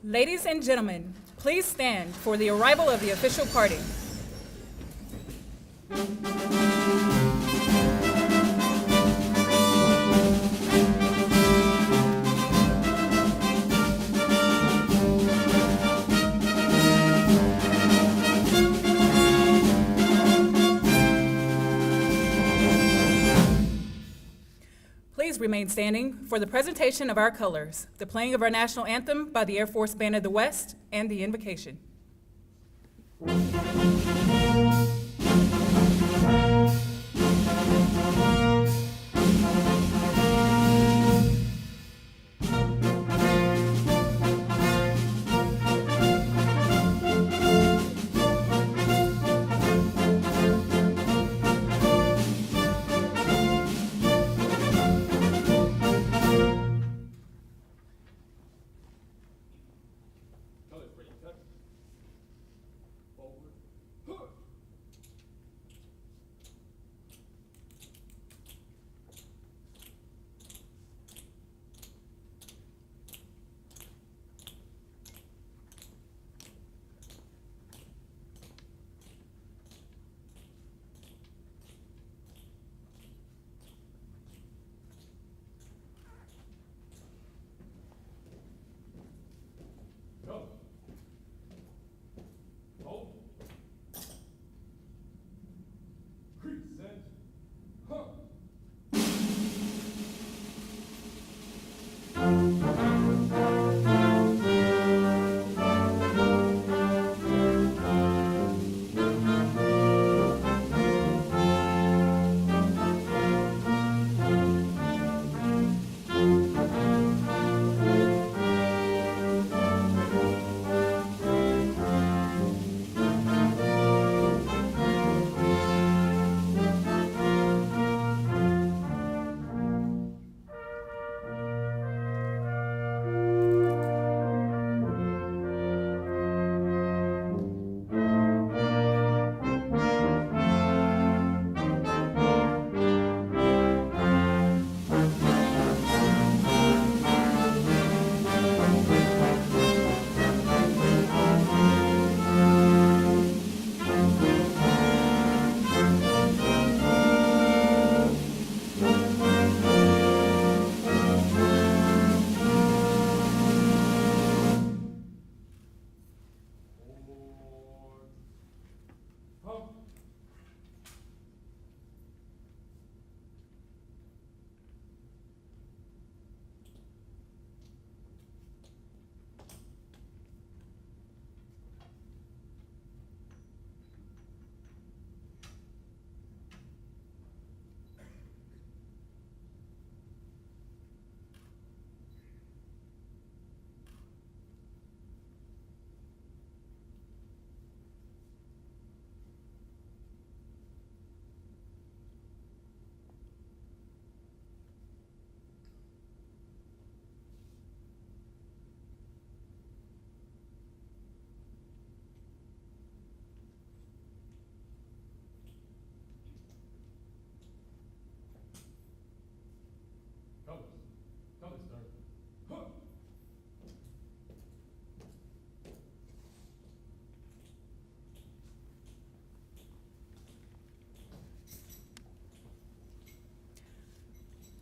Ladies and gentlemen, please stand for the arrival of the official party. Please remain standing for the presentation of our colors, the playing of our national anthem by the Air Force Band of the West, and the invocation.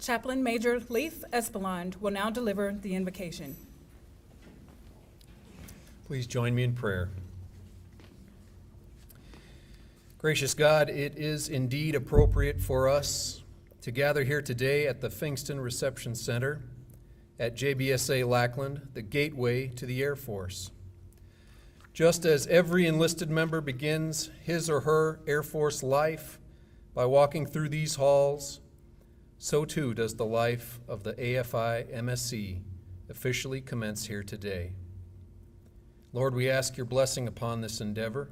Chaplain Major Leith Espelond will now deliver the invocation. Please join me in prayer. Gracious God, it is indeed appropriate for us to gather here today at the Fingston Reception Center at JBSA Lackland, the gateway to the Air Force. Just as every enlisted member begins his or her Air Force life by walking through these halls, so too does the life of the AFI MSC officially commence here today. Lord, we ask your blessing upon this endeavor.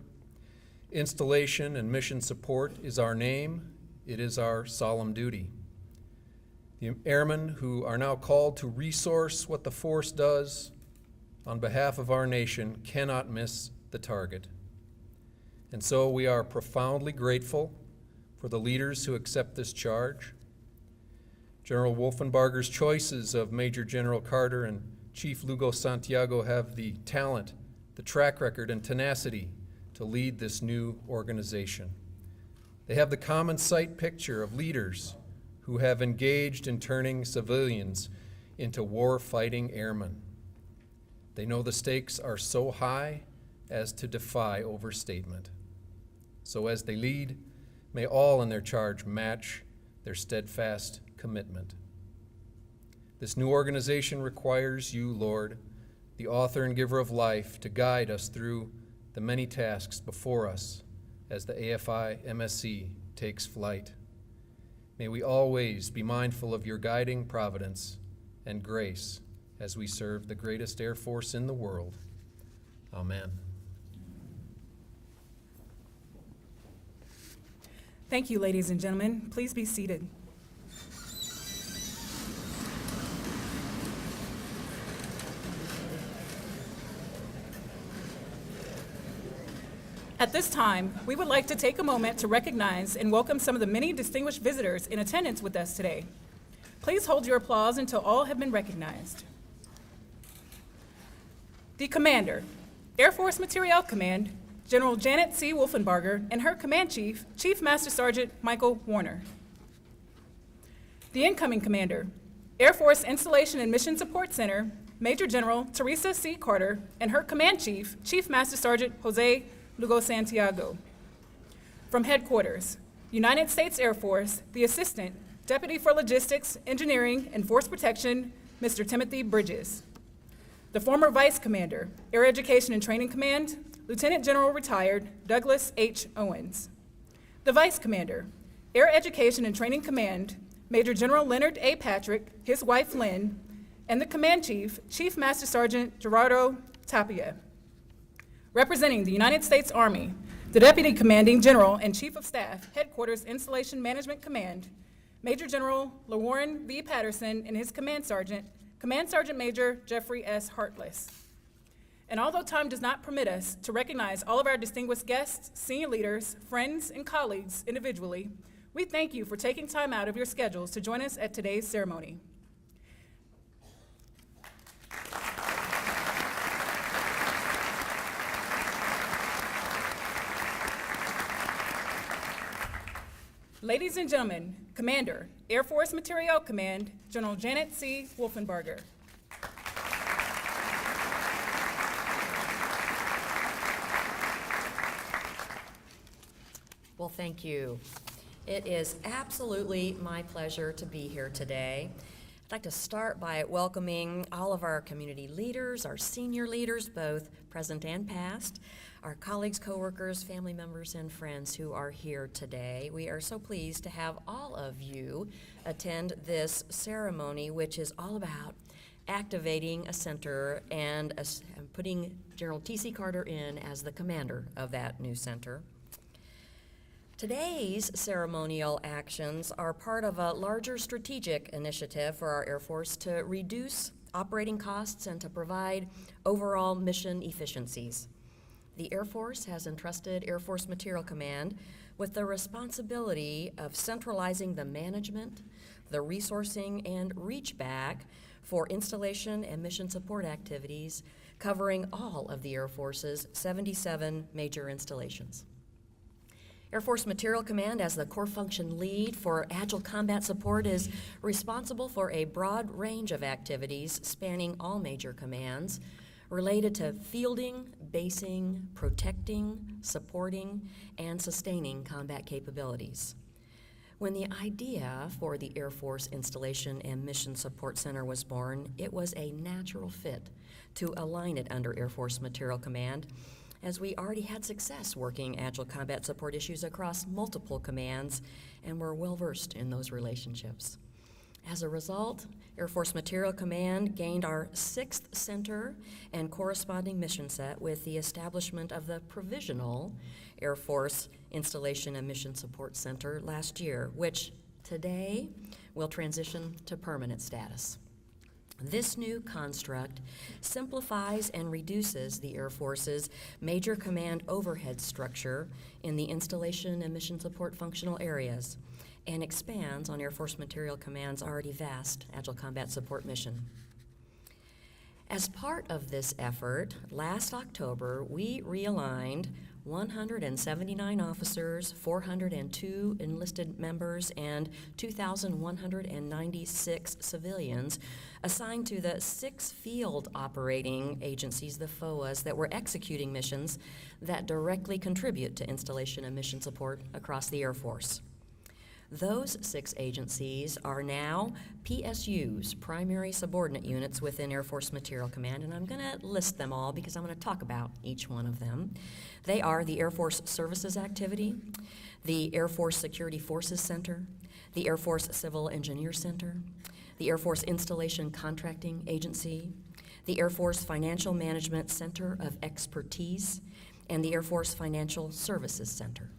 Installation and mission support is our name. It is our solemn duty. The airmen who are now called to resource what the force does on behalf of our nation cannot miss the target. And so we are profoundly grateful for the leaders who accept this charge. General Wolfenbarger's choices of Major General Carter and Chief Lugo Santiago have the talent, the track record, and tenacity to lead this new organization. They have the common sight picture of leaders who have engaged in turning civilians into war-fighting airmen. They know the stakes are so high as to defy overstatement. So as they lead, may all in their charge match their steadfast commitment. This new organization requires you, Lord, the author and giver of life, to guide us through the many tasks before us as the AFI MSC takes flight. May we always be mindful of your guiding providence and grace as we serve the greatest Air Force in the world. Amen. Thank you, ladies and gentlemen. Please be seated. At this time, we would like to take a moment to recognize and welcome some of the many distinguished visitors in attendance with us today. Please hold your applause until all have been recognized. The Commander, Air Force Materiel Command, General Janet C. Wolfenbarger, and her Command Chief, Chief Master Sergeant Michael Warner. The Incoming Commander, Air Force Installation and Mission Support Center, Major General Teresa C. Carter, and her Command Chief, Chief Master Sergeant Jose Lugo Santiago. From Headquarters, United States Air Force, the Assistant Deputy for Logistics, Engineering, and Force Protection, Mr. Timothy Bridges. The former Vice Commander, Air Education and Training Command, Lieutenant General Retired Douglas H. Owens. The Vice Commander, Air Education and Training Command, Major General Leonard A. Patrick, his wife Lynn, and the Command Chief, Chief Master Sergeant Gerardo Tapia. Representing the United States Army, the Deputy Commanding General and Chief of Staff, Headquarters Installation Management Command, Major General LaWarren V. Patterson and his Command Sergeant Major Jeffrey S. Hartless. And although time does not permit us to recognize all of our distinguished guests, senior leaders, friends, and colleagues individually, we thank you for taking time out of your schedules to join us at today's ceremony. Ladies and gentlemen, Commander, Air Force Materiel Command, General Janet C. Wolfenbarger. Well, thank you. It is absolutely my pleasure to be here today. I'd like to start by welcoming all of our community leaders, our senior leaders, both present and past, our colleagues, coworkers, family members, and friends who are here today. We are so pleased to have all of you attend this ceremony, which is all about activating a center and putting General T.C. Carter in as the commander of that new center. Today's ceremonial actions are part of a larger strategic initiative for our Air Force to reduce operating costs and to provide overall mission efficiencies. The Air Force has entrusted Air Force Materiel Command with the responsibility of centralizing the management, the resourcing, and reach back for installation and mission support activities covering all of the Air Force's 77 major installations. Air Force Materiel Command, as the core function lead for Agile Combat Support, is responsible for a broad range of activities spanning all major commands related to fielding, basing, protecting, supporting, and sustaining combat capabilities. When the idea for the Air Force Installation and Mission Support Center was born, it was a natural fit to align it under Air Force Materiel Command, as we already had success working Agile Combat Support issues across multiple commands and were well-versed in those relationships. As a result, Air Force Materiel Command gained our 6th center and corresponding mission set with the establishment of the provisional Air Force Installation and Mission Support Center last year, which today will transition to permanent status. This new construct simplifies and reduces the Air Force's major command overhead structure in the installation and mission support functional areas and expands on Air Force Materiel Command's already vast Agile Combat Support mission. As part of this effort, last October, we realigned 179 officers, 402 enlisted members, and 2,196 civilians assigned to the 6 field operating agencies, the FOAs, that were executing missions that directly contribute to installation and mission support across the Air Force. Those 6 agencies are now PSUs, primary subordinate units within Air Force Materiel Command, and I'm going to list them all because I'm going to talk about each one of them. They are the Air Force Services Activity, the Air Force Security Forces Center, the Air Force Civil Engineer Center, the Air Force Installation Contracting Agency, the Air Force Financial Management Center of Expertise, and the Air Force Financial Services Center.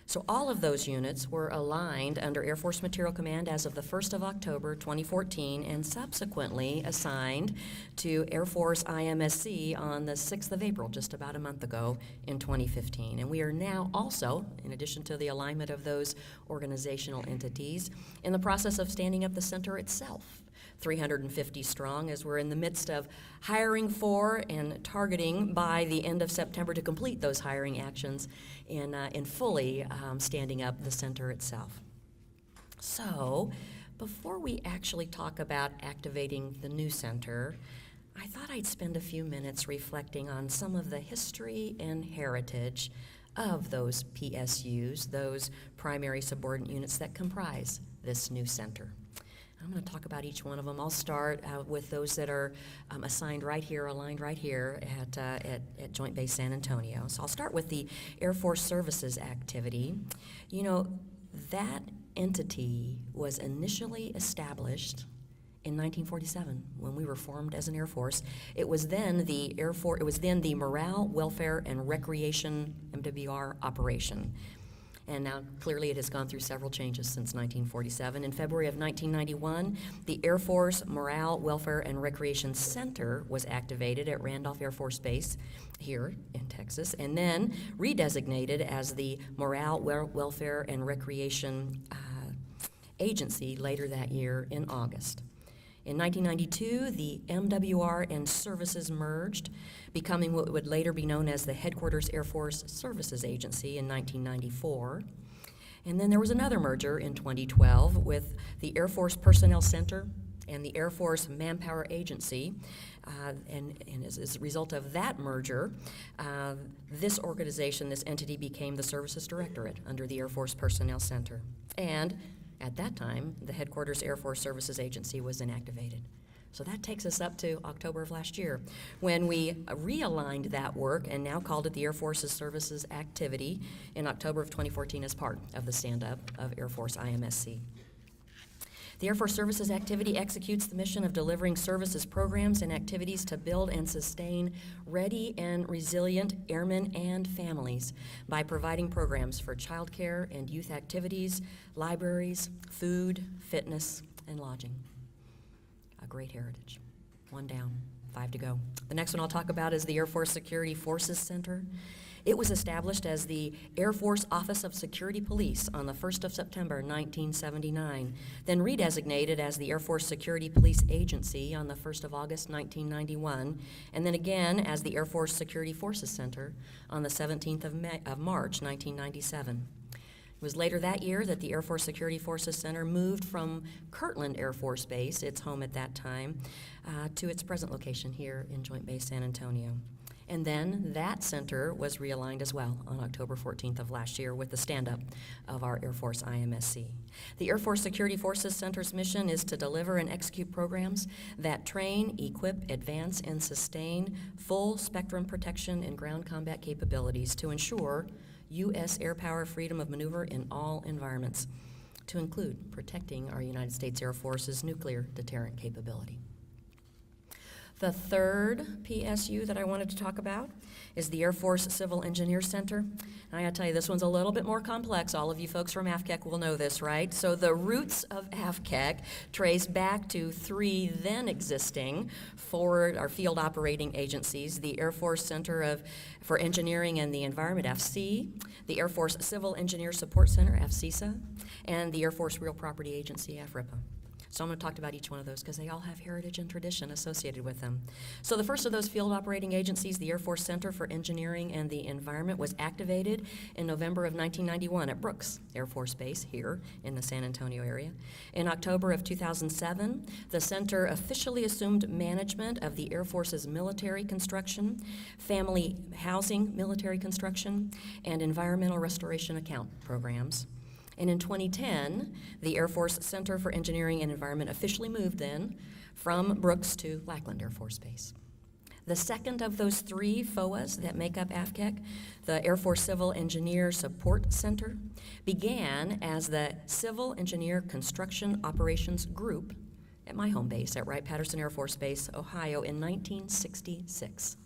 So all of those units were aligned under Air Force Materiel Command as of the 1st of October 2014 and subsequently assigned to Air Force IMSC on the 6th of April, just about a month ago in 2015. And we are now also, in addition to the alignment of those organizational entities, in the process of standing up the center itself. 350 strong, as we're in the midst of hiring for and targeting by the end of September to complete those hiring actions in fully standing up the center itself. So, before we actually talk about activating the new center, I thought I'd spend a few minutes reflecting on some of the history and heritage of those PSUs, those primary subordinate units that comprise this new center. I'm going to talk about each one of them. I'll start with those that are assigned right here, aligned right here at Joint Base San Antonio. So I'll start with the Air Force Services Activity. You know, that entity was initially established in 1947 when we were formed as an Air Force. It was then the Morale, Welfare, and Recreation MWR operation. And now, clearly, it has gone through several changes since 1947. In February of 1991, the Air Force Morale, Welfare, and Recreation Center was activated at Randolph Air Force Base here in Texas, and then redesignated as the Morale, Welfare, and Recreation Agency later that year in August. In 1992, the MWR and services merged, becoming what would later be known as the Headquarters Air Force Services Agency in 1994. And then there was another merger in 2012 with the Air Force Personnel Center and the Air Force Manpower Agency. And as a result of that merger, this organization, this entity, became the Services Directorate under the Air Force Personnel Center. And at that time, the Headquarters Air Force Services Agency was inactivated. So that takes us up to October of last year, when we realigned that work and now called it the Air Force's Services Activity in October of 2014 as part of the stand-up of Air Force IMSC. The Air Force Services Activity executes the mission of delivering services programs and activities to build and sustain ready and resilient airmen and families by providing programs for child care and youth activities, libraries, food, fitness, and lodging. A great heritage. 1 down, 5 to go. The next one I'll talk about is the Air Force Security Forces Center. It was established as the Air Force Office of Security Police on the 1st of September 1979, then redesignated as the Air Force Security Police Agency on the 1st of August 1991, and then again as the Air Force Security Forces Center on the 17th of March 1997. It was later that year that the Air Force Security Forces Center moved from Kirtland Air Force Base, its home at that time, to its present location here in Joint Base San Antonio. And then that center was realigned as well on October 14th of last year with the stand-up of our Air Force IMSC. The Air Force Security Forces Center's mission is to deliver and execute programs that train, equip, advance, and sustain full spectrum protection and ground combat capabilities to ensure U.S. air power freedom of maneuver in all environments, to include protecting our United States Air Force's nuclear deterrent capability. The third PSU that I wanted to talk about is the Air Force Civil Engineer Center. And I gotta tell you, this one's a little bit more complex. All of you folks from AFCEC will know this, right? So the roots of AFCEC trace back to 3 then existing forward or field operating agencies: the Air Force Center for Engineering and the Environment, FC, the Air Force Civil Engineer Support Center, FCESA, and the Air Force Real Property Agency, AFRIPA. So I'm going to talk about each one of those because they all have heritage and tradition associated with them. So the first of those field operating agencies, the Air Force Center for Engineering and the Environment, was activated in November of 1991 at Brooks Air Force Base here in the San Antonio area. In October of 2007, the center officially assumed management of the Air Force's military construction, family housing military construction, and environmental restoration account programs. And in 2010, the Air Force Center for Engineering and Environment officially moved then from Brooks to Lackland Air Force Base. The second of those three FOAs that make up AFCEC, the Air Force Civil Engineer Support Center, began as the Civil Engineer Construction Operations Group at my home base at Wright-Patterson Air Force Base, Ohio in 1966.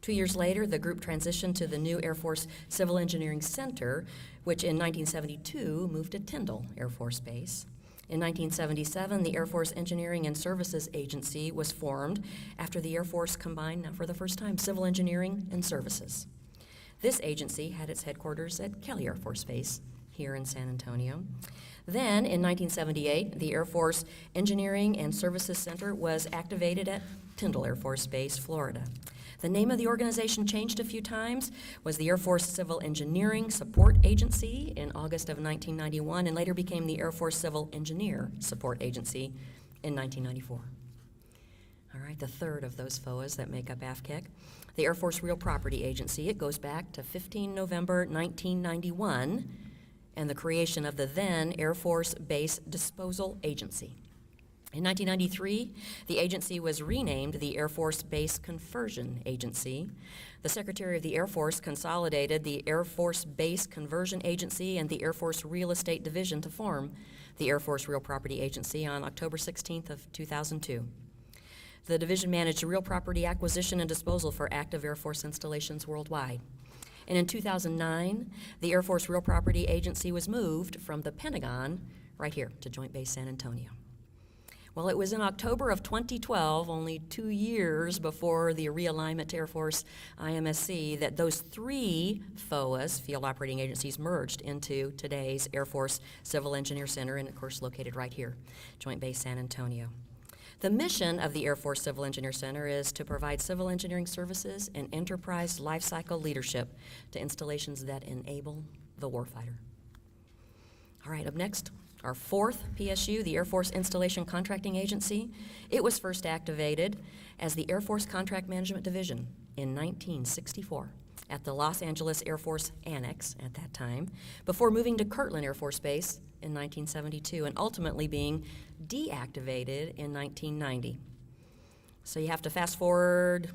2 years later, the group transitioned to the new Air Force Civil Engineering Center, which in 1972 moved to Tyndall Air Force Base. In 1977, the Air Force Engineering and Services Agency was formed after the Air Force combined, now for the first time, civil engineering and services. This agency had its headquarters at Kelly Air Force Base here in San Antonio. Then, in 1978, the Air Force Engineering and Services Center was activated at Tyndall Air Force Base, Florida. The name of the organization changed a few times, was the Air Force Civil Engineering Support Agency in August of 1991, and later became the Air Force Civil Engineer Support Agency in 1994. All right, the third of those FOAs that make up AFCEC, the Air Force Real Property Agency. It goes back to 15 November 1991 and the creation of the then Air Force Base Disposal Agency. In 1993, the agency was renamed the Air Force Base Conversion Agency. The Secretary of the Air Force consolidated the Air Force Base Conversion Agency and the Air Force Real Estate Division to form the Air Force Real Property Agency on October 16th of 2002. The division managed real property acquisition and disposal for active Air Force installations worldwide. And in 2009, the Air Force Real Property Agency was moved from the Pentagon right here to Joint Base San Antonio. Well, it was in October of 2012, only 2 years before the realignment to Air Force IMSC, that those three FOAs, field operating agencies, merged into today's Air Force Civil Engineer Center, and of course located right here, Joint Base San Antonio. The mission of the Air Force Civil Engineer Center is to provide civil engineering services and enterprise lifecycle leadership to installations that enable the warfighter. All right, up next, our fourth PSU, the Air Force Installation Contracting Agency. It was first activated as the Air Force Contract Management Division in 1964 at the Los Angeles Air Force Annex at that time, before moving to Kirtland Air Force Base in 1972 and ultimately being deactivated in 1990. So you have to fast forward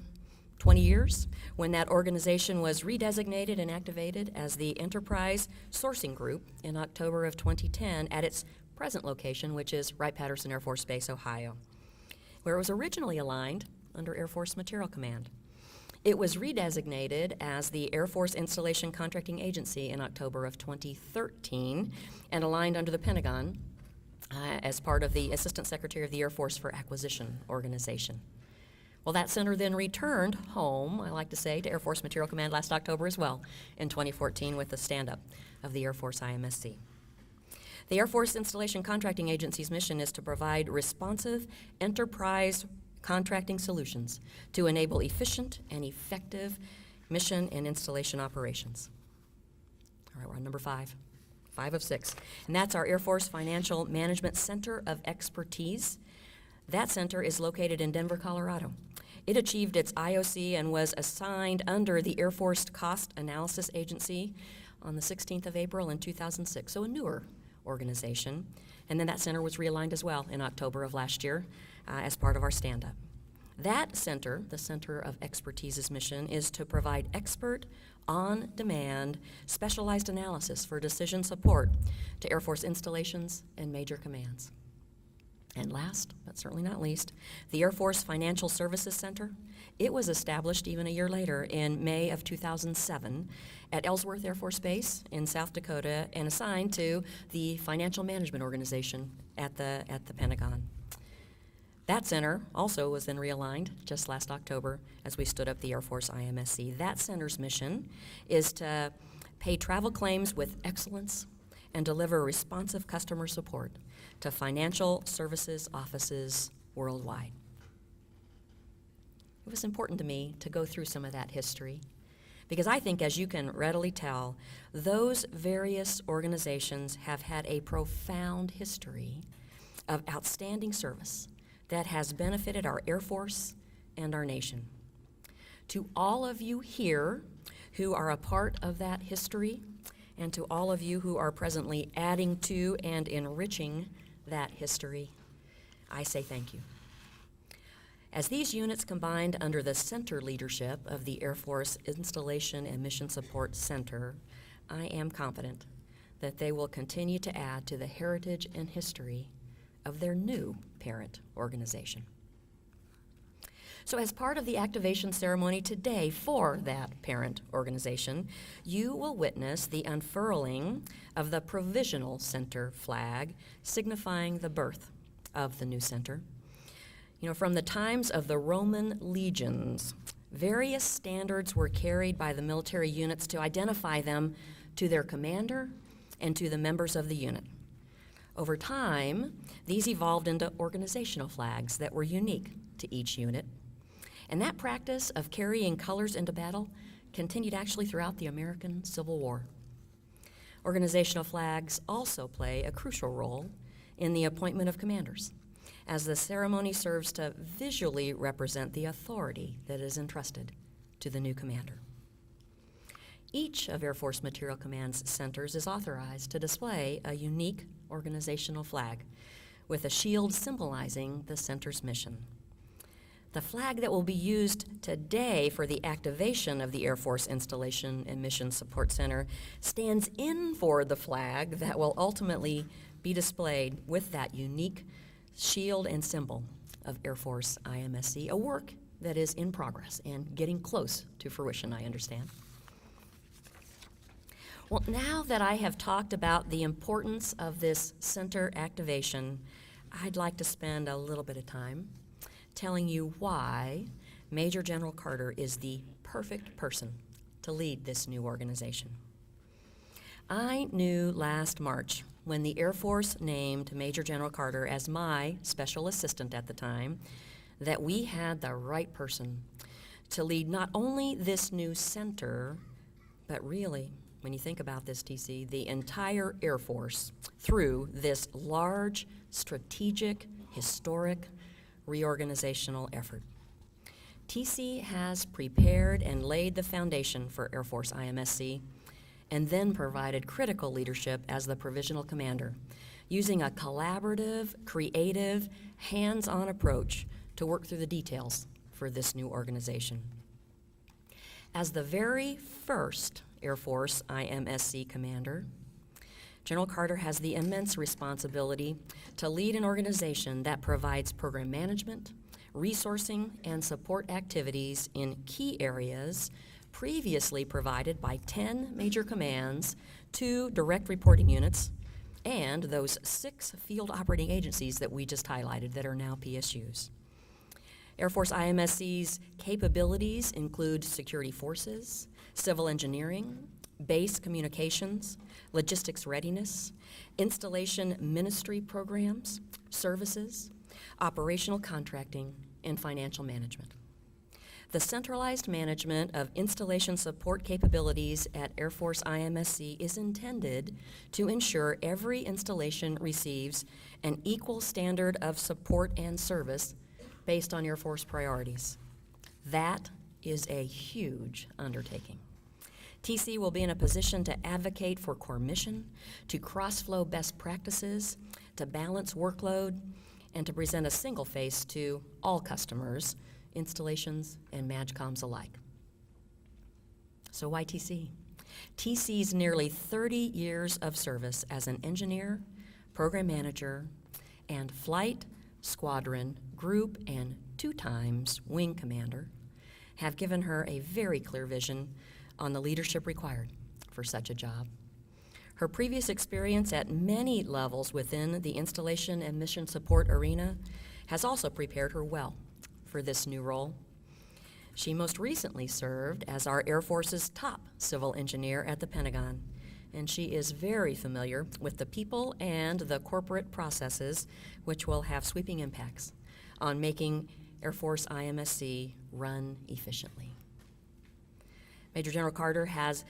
20 years when that organization was redesignated and activated as the Enterprise Sourcing Group in October of 2010 at its present location, which is Wright-Patterson Air Force Base, Ohio, where it was originally aligned under Air Force Material Command. It was redesignated as the Air Force Installation Contracting Agency in October of 2013 and aligned under the Pentagon as part of the Assistant Secretary of the Air Force for Acquisition Organization. Well, that center then returned home, I like to say, to Air Force Material Command last October as well in 2014 with the stand-up of the Air Force IMSC. The Air Force Installation Contracting Agency's mission is to provide responsive enterprise contracting solutions to enable efficient and effective mission and installation operations. All right, we're on number 5 of 6, and that's our Air Force Financial Management Center of Expertise. That center is located in Denver, Colorado. It achieved its IOC and was assigned under the Air Force Cost Analysis Agency on the 16th of April in 2006, so a newer organization. And then that center was realigned as well in October of last year as part of our stand-up. That center, the Center of Expertise's mission, is to provide expert, on-demand, specialized analysis for decision support to Air Force installations and major commands. And last, but certainly not least, the Air Force Financial Services Center. It was established even a year later in May of 2007 at Ellsworth Air Force Base in South Dakota and assigned to the Financial Management Organization at the Pentagon. That center also was then realigned just last October as we stood up the Air Force IMSC. That center's mission is to pay travel claims with excellence and deliver responsive customer support to financial services offices worldwide. It was important to me to go through some of that history because I think, as you can readily tell, those various organizations have had a profound history of outstanding service that has benefited our Air Force and our nation. To all of you here who are a part of that history, and to all of you who are presently adding to and enriching that history, I say thank you. As these units combined under the center leadership of the Air Force Installation and Mission Support Center, I am confident that they will continue to add to the heritage and history of their new parent organization. So as part of the activation ceremony today for that parent organization, you will witness the unfurling of the Provisional Center flag, signifying the birth of the new center. You know, from the times of the Roman legions, various standards were carried by the military units to identify them to their commander and to the members of the unit. Over time, these evolved into organizational flags that were unique to each unit. And that practice of carrying colors into battle continued actually throughout the American Civil War. Organizational flags also play a crucial role in the appointment of commanders, as the ceremony serves to visually represent the authority that is entrusted to the new commander. Each of Air Force Material Command's centers is authorized to display a unique organizational flag with a shield symbolizing the center's mission. The flag that will be used today for the activation of the Air Force Installation and Mission Support Center stands in for the flag that will ultimately be displayed with that unique shield and symbol of Air Force IMSC, a work that is in progress and getting close to fruition, I understand. Well, now that I have talked about the importance of this center activation, I'd like to spend a little bit of time telling you why Major General Carter is the perfect person to lead this new organization. I knew last March, when the Air Force named Major General Carter as my special assistant at the time, that we had the right person to lead not only this new center, but really, when you think about this, TC, the entire Air Force through this large, strategic, historic, reorganizational effort. TC has prepared and laid the foundation for Air Force IMSC and then provided critical leadership as the provisional commander, using a collaborative, creative, hands-on approach to work through the details for this new organization. As the very first Air Force IMSC commander, General Carter has the immense responsibility to lead an organization that provides program management, resourcing, and support activities in key areas previously provided by 10 major commands, 2 direct reporting units, and those 6 field operating agencies that we just highlighted that are now PSUs. Air Force IMSC's capabilities include security forces, civil engineering, base communications, logistics readiness, installation ministry programs, services, operational contracting, and financial management. The centralized management of installation support capabilities at Air Force IMSC is intended to ensure every installation receives an equal standard of support and service based on Air Force priorities. That is a huge undertaking. TC will be in a position to advocate for core mission, to cross-flow best practices, to balance workload, and to present a single face to all customers, installations, and MAGCOMs alike. So why TC? TC's nearly 30 years of service as an engineer, program manager, and flight, squadron, group, and 2 times wing commander have given her a very clear vision on the leadership required for such a job. Her previous experience at many levels within the installation and mission support arena has also prepared her well for this new role. She most recently served as our Air Force's top civil engineer at the Pentagon and she is very familiar with the people and the corporate processes which will have sweeping impacts on making Air Force IMSC run efficiently. Major General Carter has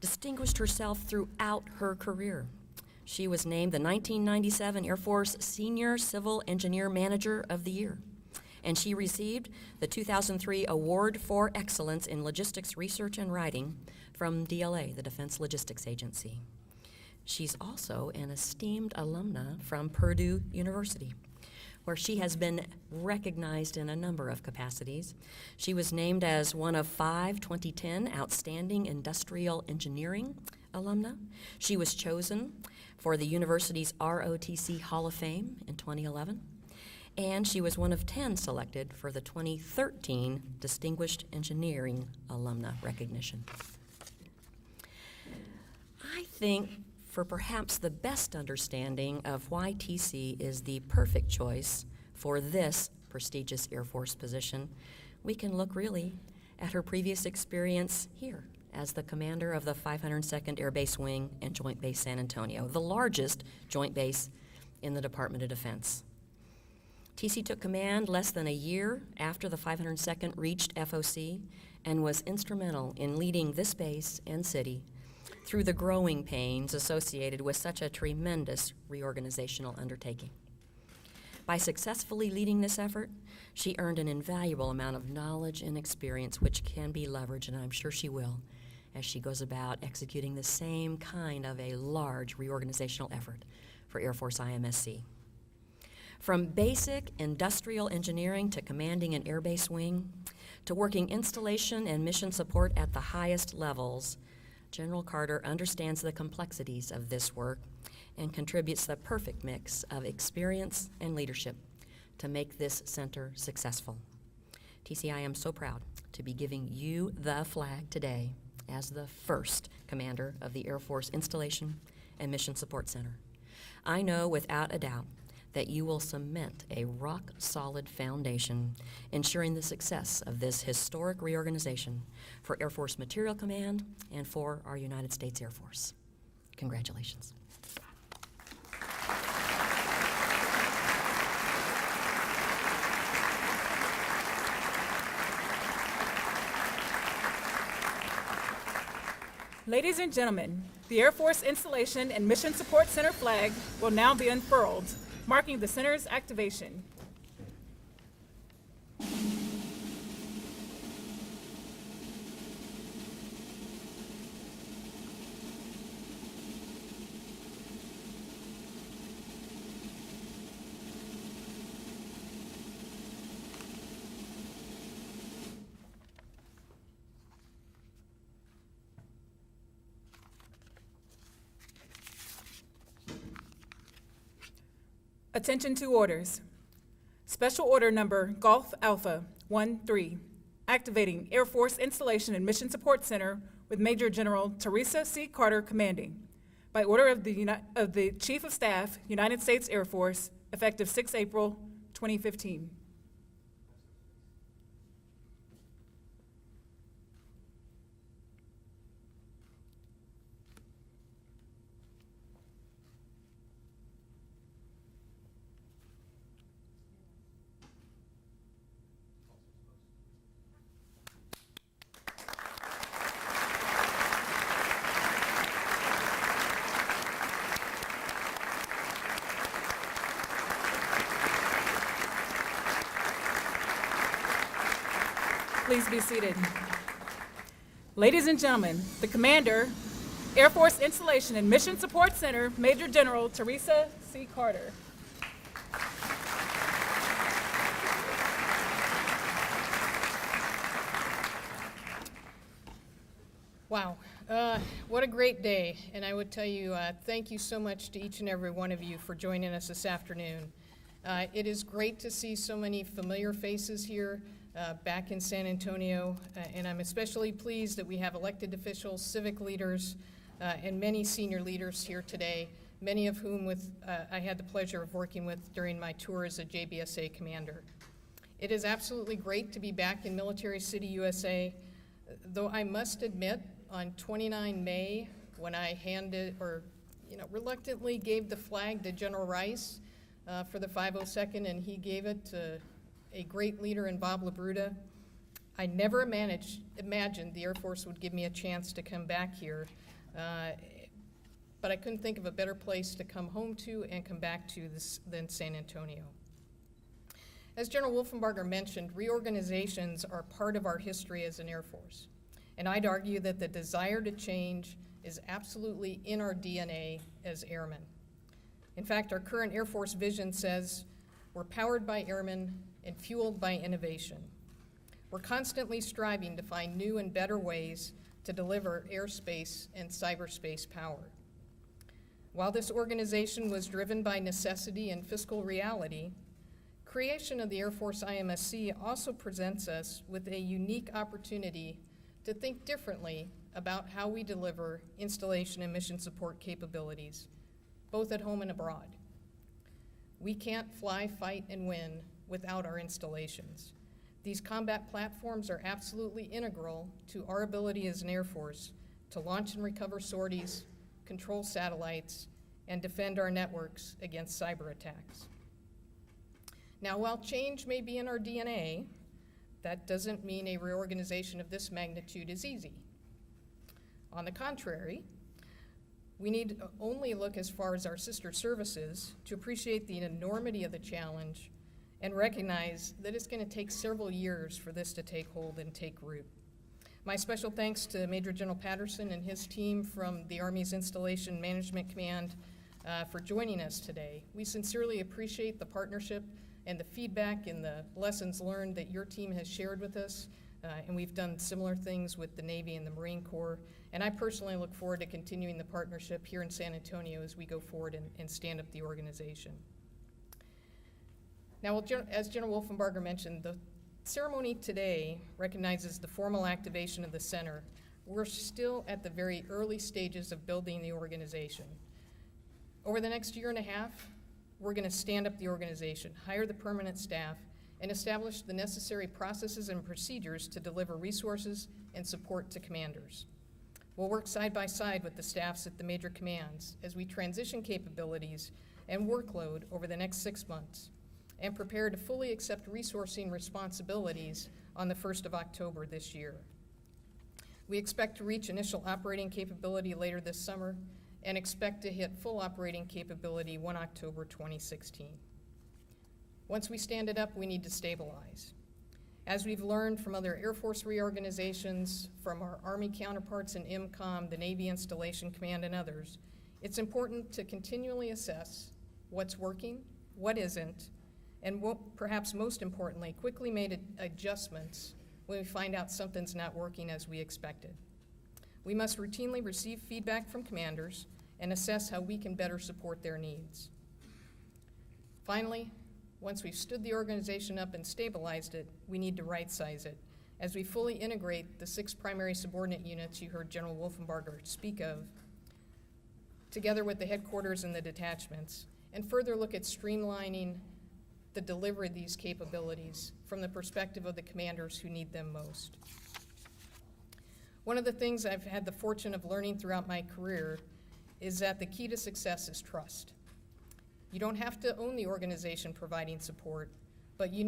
distinguished herself throughout her career. She was named the 1997 Air Force Senior Civil Engineer Manager of the Year, and she received the 2003 Award for Excellence in Logistics Research and Writing from DLA, the Defense Logistics Agency. She's also an esteemed alumna from Purdue University, where she has been recognized in a number of capacities. She was named as one of 5 2010 Outstanding Industrial Engineering alumna. She was chosen for the university's ROTC Hall of Fame in 2011, and she was one of 10 selected for the 2013 Distinguished Engineering Alumna recognition. I think for perhaps the best understanding of why TC is the perfect choice for this prestigious Air Force position, we can look really at her previous experience here as the commander of the 502nd Air Base Wing and Joint Base San Antonio, the largest joint base in the Department of Defense. TC took command less than a year after the 502nd reached FOC and was instrumental in leading this base and city through the growing pains associated with such a tremendous reorganizational undertaking. By successfully leading this effort, she earned an invaluable amount of knowledge and experience which can be leveraged, and I'm sure she will, as she goes about executing the same kind of a large reorganizational effort for Air Force IMSC. From basic industrial engineering to commanding an air base wing, to working installation and mission support at the highest levels, General Carter understands the complexities of this work and contributes the perfect mix of experience and leadership to make this center successful. TC, I am so proud to be giving you the flag today as the first commander of the Air Force Installation and Mission Support Center. I know without a doubt that you will cement a rock-solid foundation, ensuring the success of this historic reorganization for Air Force Material Command and for our United States Air Force. Congratulations. Ladies and gentlemen, the Air Force Installation and Mission Support Center flag will now be unfurled, marking the center's activation. Attention to orders. Special Order Number Golf Alpha 1-3, activating Air Force Installation and Mission Support Center with Major General Teresa C. Carter commanding. By order of the Chief of Staff, United States Air Force, effective 6 April 2015. Please be seated. Ladies and gentlemen, the Commander, Air Force Installation and Mission Support Center, Major General Teresa C. Carter. Wow, what a great day. And I would tell you, thank you so much to each and every one of you for joining us this afternoon. It is great to see so many familiar faces here back in San Antonio, and I'm especially pleased that we have elected officials, civic leaders, and many senior leaders here today, many of whom I had the pleasure of working with during my tour as a JBSA commander. It is absolutely great to be back in Military City, USA, though I must admit, on 29 May, when I reluctantly gave the flag to General Rice for the 502nd, and he gave it to a great leader in Bob LaBruta. I never imagined the Air Force would give me a chance to come back here, but I couldn't think of a better place to come home to and come back to than San Antonio. As General Wolfenbarger mentioned, reorganizations are part of our history as an Air Force, and I'd argue that the desire to change is absolutely in our DNA as airmen. In fact, our current Air Force vision says we're powered by airmen and fueled by innovation. We're constantly striving to find new and better ways to deliver airspace and cyberspace power. While this organization was driven by necessity and fiscal reality, creation of the Air Force IMSC also presents us with a unique opportunity to think differently about how we deliver installation and mission support capabilities, both at home and abroad. We can't fly, fight, and win without our installations. These combat platforms are absolutely integral to our ability as an Air Force to launch and recover sorties, control satellites, and defend our networks against cyber attacks. Now, while change may be in our DNA, that doesn't mean a reorganization of this magnitude is easy. On the contrary, we need to only look as far as our sister services to appreciate the enormity of the challenge and recognize that it's going to take several years for this to take hold and take root. My special thanks to Major General Patterson and his team from the Army's Installation Management Command for joining us today. We sincerely appreciate the partnership and the feedback and the lessons learned that your team has shared with us, and we've done similar things with the Navy and the Marine Corps. And I personally look forward to continuing the partnership here in San Antonio as we go forward and stand up the organization. Now, as General Wolfenbarger mentioned, the ceremony today recognizes the formal activation of the center. We're still at the very early stages of building the organization. Over the next year and a half, we're going to stand up the organization, hire the permanent staff, and establish the necessary processes and procedures to deliver resources and support to commanders. We'll work side by side with the staffs at the major commands as we transition capabilities and workload over the next 6 months and prepare to fully accept resourcing responsibilities on the 1st of October this year. We expect to reach initial operating capability later this summer and expect to hit full operating capability 1 October 2016. Once we stand it up, we need to stabilize. As we've learned from other Air Force reorganizations, from our Army counterparts in IMCOM, the Navy Installation Command, and others, it's important to continually assess what's working, what isn't, and what, perhaps most importantly, quickly made adjustments when we find out something's not working as we expected. We must routinely receive feedback from commanders and assess how we can better support their needs. Finally, once we've stood the organization up and stabilized it, we need to right-size it as we fully integrate the 6 primary subordinate units you heard General Wolfenbarger speak of, together with the headquarters and the detachments, and further look at streamlining the delivery of these capabilities from the perspective of the commanders who need them most. One of the things I've had the fortune of learning throughout my career is that the key to success is trust. You don't have to own the organization providing support, but you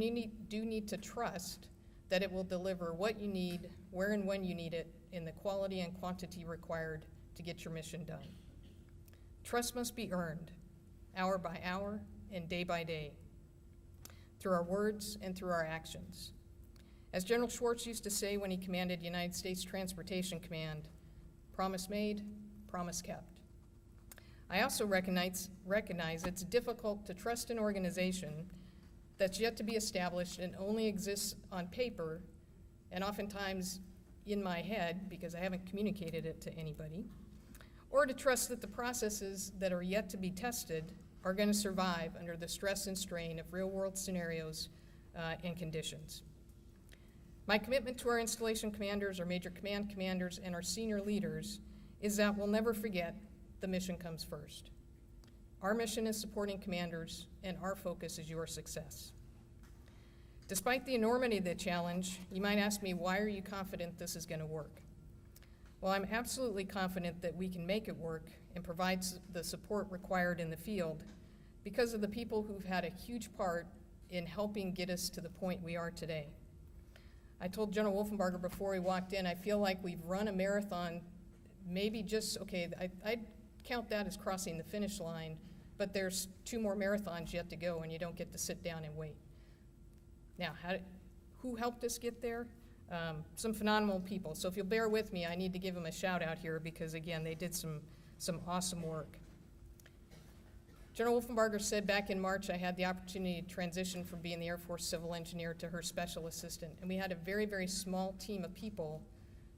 do need to trust that it will deliver what you need, where and when you need it, in the quality and quantity required to get your mission done. Trust must be earned, hour by hour and day by day, through our words and through our actions. As General Schwartz used to say when he commanded United States Transportation Command, promise made, promise kept. I also recognize it's difficult to trust an organization that's yet to be established and only exists on paper, and oftentimes in my head because I haven't communicated it to anybody, or to trust that the processes that are yet to be tested are going to survive under the stress and strain of real-world scenarios and conditions. My commitment to our installation commanders, our major command commanders, and our senior leaders is that we'll never forget the mission comes first. Our mission is supporting commanders, and our focus is your success. Despite the enormity of the challenge, you might ask me, why are you confident this is going to work? Well, I'm absolutely confident that we can make it work and provide the support required in the field because of the people who've had a huge part in helping get us to the point we are today. I told General Wolfenbarger before he walked in, I feel like we've run a marathon, maybe just, okay, I'd count that as crossing the finish line, but there's 2 more marathons yet to go and you don't get to sit down and wait. Now, who helped us get there? Some phenomenal people. So if you'll bear with me, I need to give them a shout out here because, again, they did some awesome work. General Wolfenbarger said back in March I had the opportunity to transition from being the Air Force civil engineer to her special assistant. And we had a very, very small team of people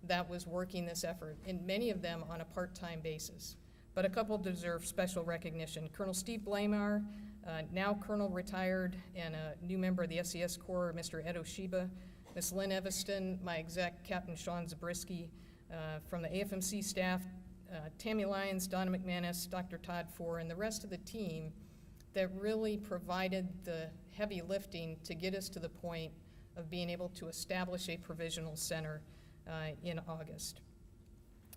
that was working this effort, and many of them on a part-time basis. But a couple deserve special recognition. Colonel Steve Blamar, now Colonel retired and a new member of the SES Corps, Mr. Ed Oshiba, Ms. Lynn Eviston, my exec, Captain Sean Zabriskie, from the AFMC staff, Tammy Lyons, Donna McManus, Dr. Todd Four, and the rest of the team that really provided the heavy lifting to get us to the point of being able to establish a provisional center in August.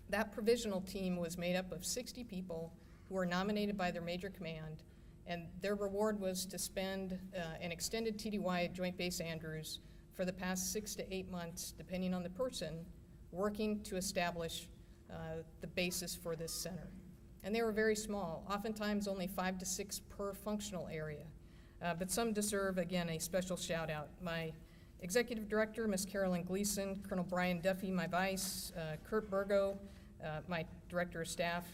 That provisional team was made up of 60 people who were nominated by their major command, and their reward was to spend an extended TDY at Joint Base Andrews for the past 6 to 8 months, depending on the person, working to establish the basis for this center. And they were very small, oftentimes only 5 to 6 per functional area. But some deserve, again, a special shout out. My executive director, Ms. Carolyn Gleason, Colonel Brian Duffy, my vice, Kurt Burgo, my director of staff.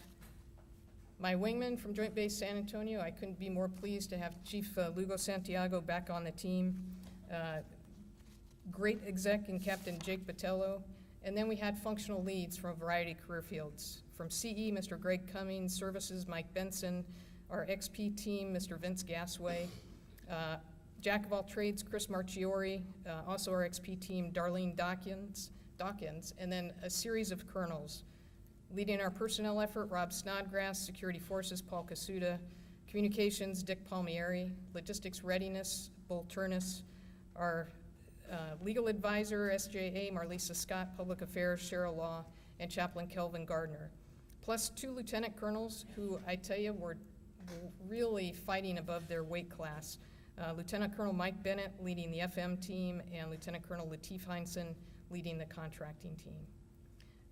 My wingman from Joint Base San Antonio, I couldn't be more pleased to have Chief Lugo Santiago back on the team. Great exec and Captain Jake Botello. And then we had functional leads from a variety of career fields. From CE, Mr. Greg Cummings, Services, Mike Benson, our XP team, Mr. Vince Gasway, Jack of all trades, Chris Marchiori, also our XP team, Darlene Dawkins, and then a series of colonels. Leading our personnel effort, Rob Snodgrass, Security Forces, Paul Casuda, Communications, Dick Palmieri, Logistics Readiness, Bull Turnus, our legal advisor, SJA, Marlisa Scott, Public Affairs, Cheryl Law, and Chaplain Kelvin Gardner. Plus 2 lieutenant colonels who, I tell you, were really fighting above their weight class. Lieutenant Colonel Mike Bennett leading the FM team, and Lieutenant Colonel Lateef Heinsohn leading the contracting team.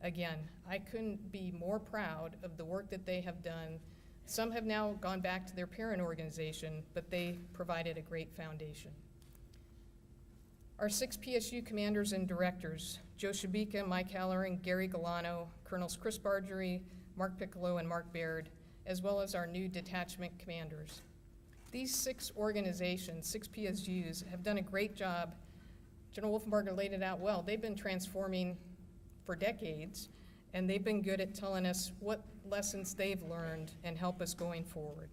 Again, I couldn't be more proud of the work that they have done. Some have now gone back to their parent organization, but they provided a great foundation. Our 6 PSU commanders and directors, Joe Shabika, Mike Halloran, Gary Galano, Colonels Chris Bargery, Mark Piccolo, and Mark Baird, as well as our new detachment commanders. These 6 organizations, 6 PSUs, have done a great job. General Wolfenbarger laid it out well. They've been transforming for decades, and they've been good at telling us what lessons they've learned and help us going forward.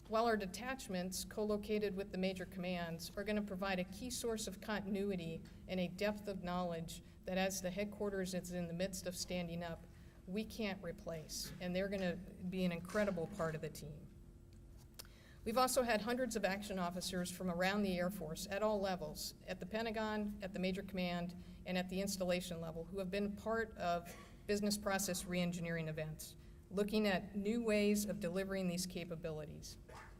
While our detachments, co-located with the major commands, are going to provide a key source of continuity and a depth of knowledge that as the headquarters is in the midst of standing up, we can't replace, and they're going to be an incredible part of the team. We've also had hundreds of action officers from around the Air Force at all levels, at the Pentagon, at the major command, and at the installation level, who have been part of business process reengineering events, looking at new ways of delivering these capabilities.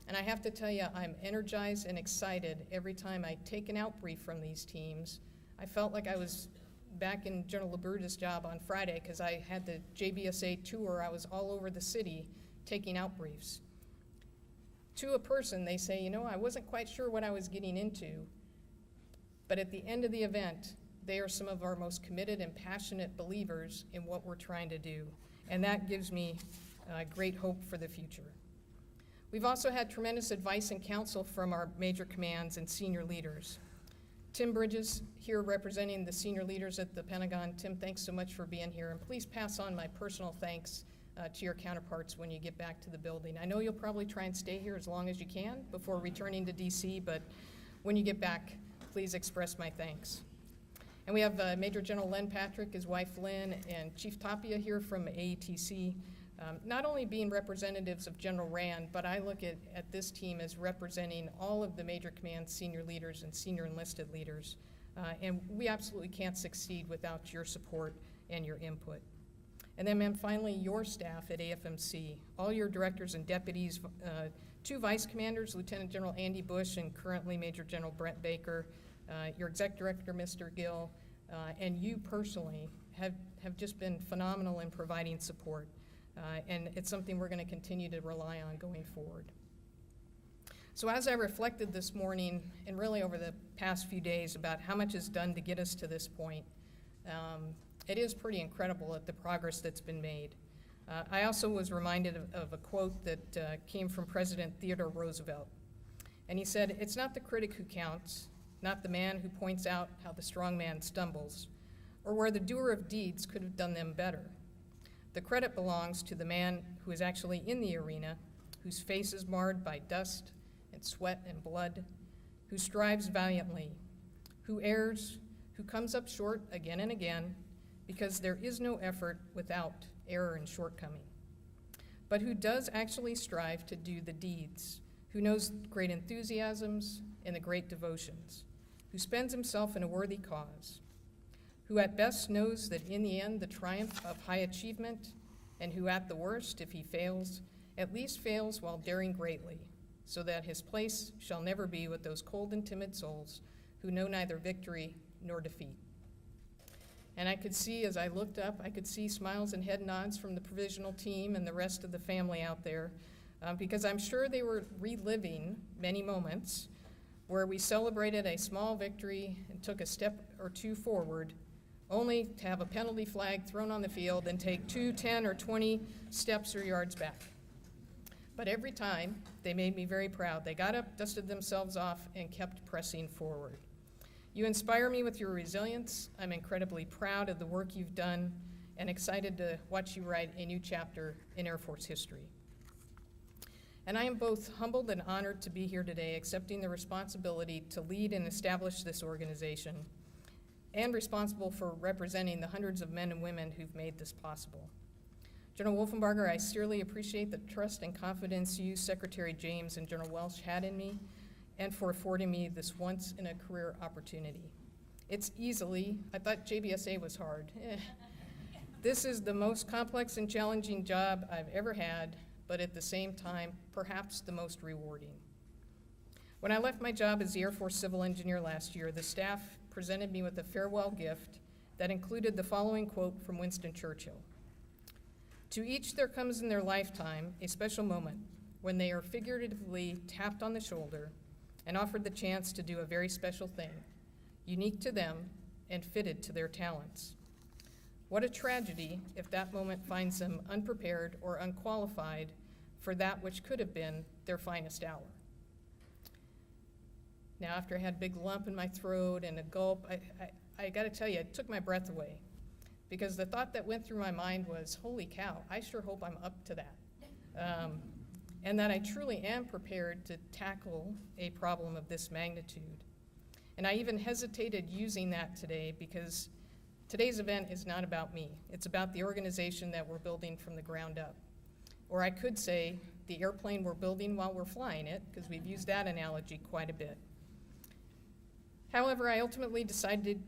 And I have to tell you, I'm energized and excited every time I take an outbrief from these teams. I felt like I was back in General LaBrude's job on Friday because I had the JBSA tour. I was all over the city taking outbriefs. To a person, they say, you know, I wasn't quite sure what I was getting into, but at the end of the event, they are some of our most committed and passionate believers in what we're trying to do. And that gives me great hope for the future. We've also had tremendous advice and counsel from our major commands and senior leaders. Tim Bridges, here representing the senior leaders at the Pentagon. Tim, thanks so much for being here, and please pass on my personal thanks to your counterparts when you get back to the building. I know you'll probably try and stay here as long as you can before returning to DC, but when you get back, please express my thanks. And we have Major General Len Patrick, his wife Lynn, and Chief Tapia here from AETC, not only being representatives of General Rand, but I look at this team as representing all of the major command senior leaders and senior enlisted leaders. And we absolutely can't succeed without your support and your input. And then, finally, your staff at AFMC, all your directors and deputies, 2 vice commanders, Lieutenant General Andy Bush and currently Major General Brent Baker, your exec director, Mr. Gill, and you personally have just been phenomenal in providing support. And it's something we're going to continue to rely on going forward. So as I reflected this morning, and really over the past few days, about how much is done to get us to this point, it is pretty incredible at the progress that's been made. I also was reminded of a quote that came from President Theodore Roosevelt. And he said, "It's not the critic who counts, not the man who points out how the strong man stumbles, or where the doer of deeds could have done them better. The credit belongs to the man who is actually in the arena, whose face is marred by dust and sweat and blood, who strives valiantly, who errs, who comes up short again and again, because there is no effort without error and shortcoming, but who does actually strive to do the deeds, who knows great enthusiasms and the great devotions, who spends himself in a worthy cause, who at best knows that in the end the triumph of high achievement, and who at the worst, if he fails, at least fails while daring greatly, so that his place shall never be with those cold and timid souls who know neither victory nor defeat." And I could see, as I looked up, I could see smiles and head nods from the provisional team and the rest of the family out there, because I'm sure they were reliving many moments where we celebrated a small victory and took a step or two forward, only to have a penalty flag thrown on the field and take 2, 10, or 20 steps or yards back. But every time, they made me very proud. They got up, dusted themselves off, and kept pressing forward. You inspire me with your resilience. I'm incredibly proud of the work you've done and excited to watch you write a new chapter in Air Force history. And I am both humbled and honored to be here today, accepting the responsibility to lead and establish this organization, and responsible for representing the hundreds of men and women who've made this possible. General Wolfenbarger, I sincerely appreciate the trust and confidence you, Secretary James, and General Welsh had in me, and for affording me this once-in-a-career opportunity. It's easily, I thought JBSA was hard. This is the most complex and challenging job I've ever had, but at the same time, perhaps the most rewarding. When I left my job as the Air Force Civil Engineer last year, the staff presented me with a farewell gift that included the following quote from Winston Churchill: "To each there comes in their lifetime a special moment when they are figuratively tapped on the shoulder and offered the chance to do a very special thing, unique to them and fitted to their talents. What a tragedy if that moment finds them unprepared or unqualified for that which could have been their finest hour." Now, after I had a big lump in my throat and a gulp, I gotta tell you, it took my breath away, because the thought that went through my mind was, holy cow, I sure hope I'm up to that. And that I truly am prepared to tackle a problem of this magnitude. And I even hesitated using that today, because today's event is not about me. It's about the organization that we're building from the ground up. Or I could say the airplane we're building while we're flying it, because we've used that analogy quite a bit. However, I ultimately decided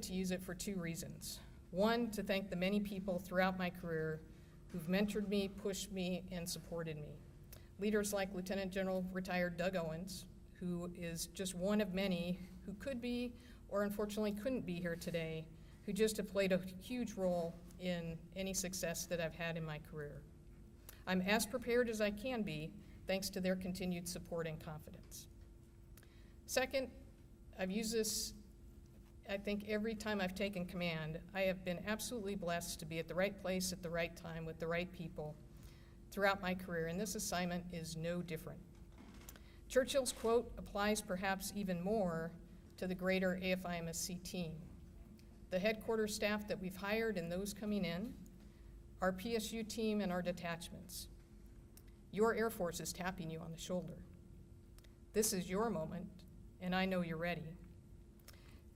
to use it for 2 reasons. One, to thank the many people throughout my career who've mentored me, pushed me, and supported me. Leaders like Lieutenant General retired Doug Owens, who is just one of many who could be, or unfortunately couldn't be here today, who just have played a huge role in any success that I've had in my career. I'm as prepared as I can be, thanks to their continued support and confidence. Second, I've used this, I think, every time I've taken command. I have been absolutely blessed to be at the right place at the right time with the right people throughout my career, and this assignment is no different. Churchill's quote applies perhaps even more to the greater AFIMSC team. The headquarters staff that we've hired and those coming in, our PSU team and our detachments. Your Air Force is tapping you on the shoulder. This is your moment, and I know you're ready.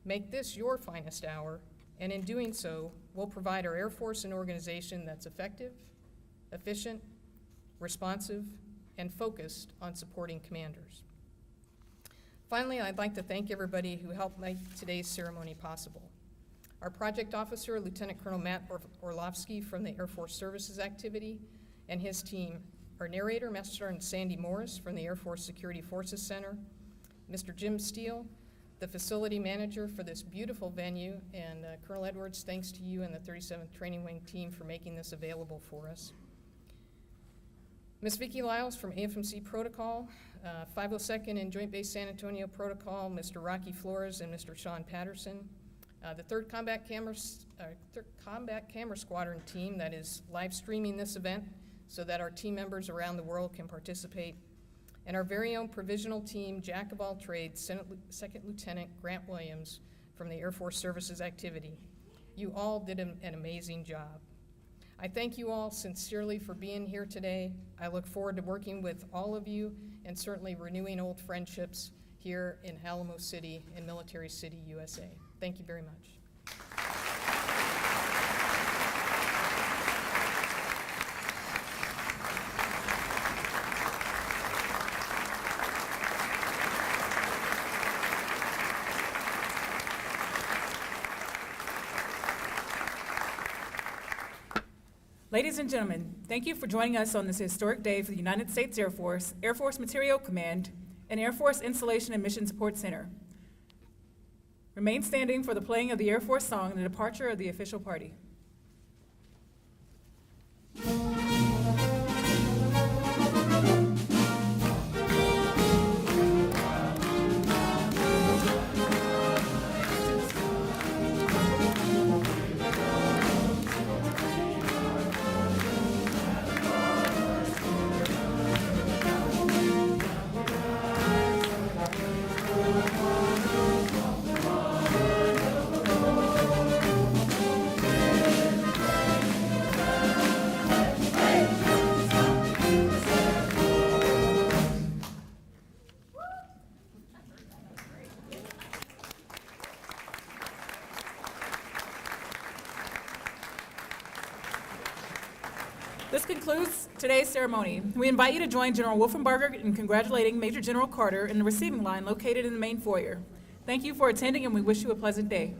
Make this your finest hour, and in doing so, we'll provide our Air Force an organization that's effective, efficient, responsive, and focused on supporting commanders. Finally, I'd like to thank everybody who helped make today's ceremony possible. our project officer, Lieutenant Colonel Matt Orlovsky from the Air Force Services Activity, and his team. Our narrator, Master Sergeant Sandy Morris from the Air Force Security Forces Center, Mr. Jim Steele, the facility manager for this beautiful venue, and Colonel Edwards, thanks to you and the 37th Training Wing team for making this available for us. Ms. Vicki Lyles from AFMC Protocol, 502nd and Joint Base San Antonio Protocol, Mr. Rocky Flores and Mr. Sean Patterson. The 3rd Combat Camera Squadron team that is live streaming this event so that our team members around the world can participate. And our very own provisional team, Jack of all trades, 2nd Lieutenant Grant Williams from the Air Force Services Activity. You all did an amazing job. I thank you all sincerely for being here today. I look forward to working with all of you and certainly renewing old friendships here in Alamo City and Military City, USA. Thank you very much. Ladies and gentlemen, thank you for joining us on this historic day for the United States Air Force Materiel Command, and Air Force Installation and Mission Support Center. Remain standing for the playing of the Air Force song and the departure of the official party. This concludes today's ceremony. We invite you to join General Wolfenbarger in congratulating Major General Carter in the receiving line located in the main foyer. Thank you for attending, and we wish you a pleasant day.